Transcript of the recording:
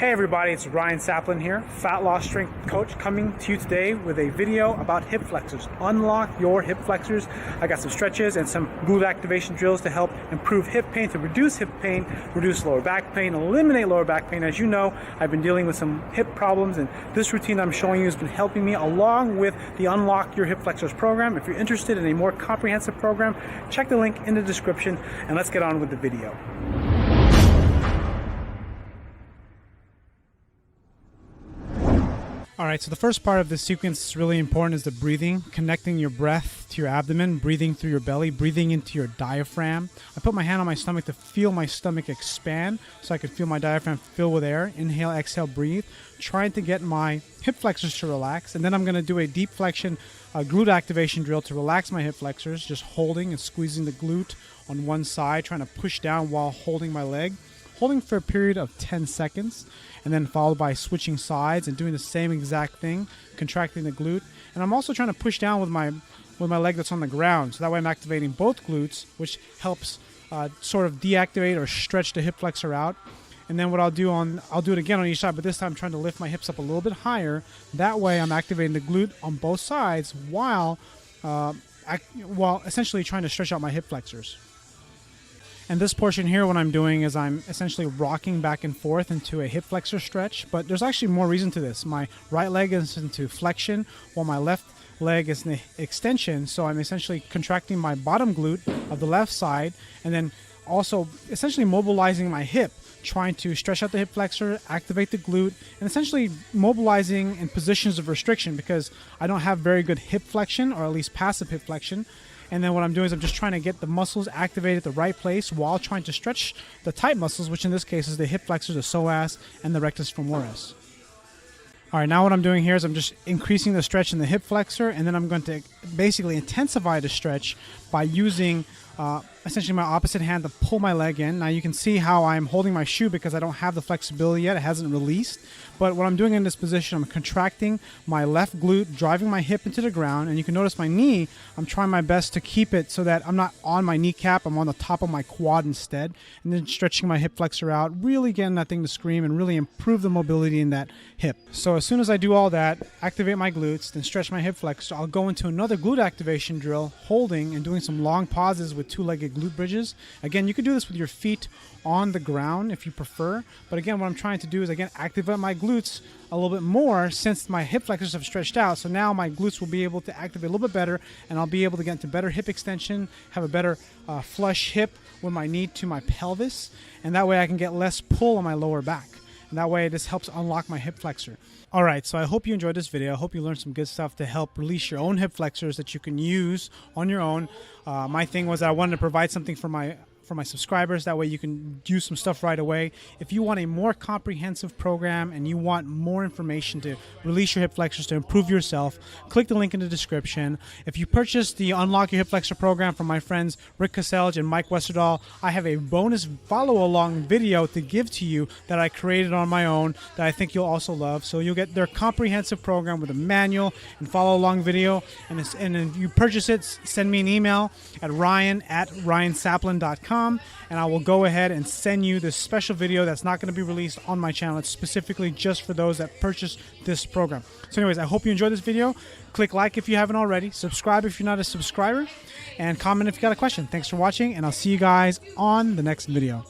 Hey everybody, it's Ryan Saplin here, Fat Loss Strength Coach, coming to you today with a video about hip flexors. Unlock your hip flexors. I got some stretches and some glute activation drills to help improve hip pain, to reduce hip pain, reduce lower back pain, eliminate lower back pain. As you know, I've been dealing with some hip problems, and this routine I'm showing you has been helping me, along with the Unlock Your Hip Flexors program. If you're interested in a more comprehensive program, check the link in the description, and let's get on with the video. All right, so the first part of this sequence is really important, is the breathing, connecting your breath to your abdomen, breathing through your belly, breathing into your diaphragm. I put my hand on my stomach to feel my stomach expand so I could feel my diaphragm fill with air. Inhale, exhale, breathe. Trying to get my hip flexors to relax. And then I'm gonna do a deep flexion glute activation drill to relax my hip flexors, just holding and squeezing the glute on one side, trying to push down while holding my leg. Holding for a period of 10 seconds, and then followed by switching sides and doing the same exact thing, contracting the glute. And I'm also trying to push down with my leg that's on the ground, so that way I'm activating both glutes, which helps sort of deactivate or stretch the hip flexor out. And then what I'll do it again on each side, but this time I'm trying to lift my hips up a little bit higher. That way I'm activating the glute on both sides while essentially trying to stretch out my hip flexors. And this portion here, what I'm doing is I'm essentially rocking back and forth into a hip flexor stretch, but there's actually more reason to this. My right leg is into flexion while my left leg is in extension, so I'm essentially contracting my bottom glute of the left side and then also essentially mobilizing my hip, trying to stretch out the hip flexor, activate the glute, and essentially mobilizing in positions of restriction because I don't have very good hip flexion, or at least passive hip flexion. And then what I'm doing is I'm just trying to get the muscles activated at the right place while trying to stretch the tight muscles, which in this case is the hip flexors, the psoas, and the rectus femoris. All right, now what I'm doing here is I'm just increasing the stretch in the hip flexor, and then I'm going to basically intensify the stretch by using essentially my opposite hand to pull my leg in. Now you can see how I'm holding my shoe because I don't have the flexibility yet. It hasn't released. But what I'm doing in this position, I'm contracting my left glute, driving my hip into the ground, and you can notice my knee, I'm trying my best to keep it so that I'm not on my kneecap, I'm on the top of my quad instead, and then stretching my hip flexor out, really getting that thing to scream and really improve the mobility in that hip. So as soon as I do all that, activate my glutes, then stretch my hip flexor, I'll go into another glute activation drill, holding and doing some long pauses with two-legged glute bridges. Again, you could do this with your feet on the ground if you prefer, but again, what I'm trying to do is again activate my glutes a little bit more since my hip flexors have stretched out. So now my glutes will be able to activate a little bit better, and I'll be able to get into better hip extension, have a better flush hip with my knee to my pelvis, and that way I can get less pull on my lower back. And that way this helps unlock my hip flexor. All right, so I hope you enjoyed this video. I hope you learned some good stuff to help release your own hip flexors that you can use on your own. My thing was that I wanted to provide something for my subscribers. That way you can use some stuff right away. If you want a more comprehensive program and you want more information to release your hip flexors to improve yourself, click the link in the description. If you purchase the Unlock Your Hip Flexor program from my friends Rick Kaselj and Mike Westerdahl, I have a bonus follow-along video to give to you that I created on my own that I think you'll also love. So you'll get their comprehensive program with a manual and follow-along video. And if you purchase it, send me an email at ryan@ryansaplin.com. and I will go ahead and send you this special video that's not going to be released on my channel. It's specifically just for those that purchase this program. So anyways, I hope you enjoyed this video. Click like if you haven't already, subscribe if you're not a subscriber, and comment if you got a question. Thanks for watching, and I'll see you guys on the next video.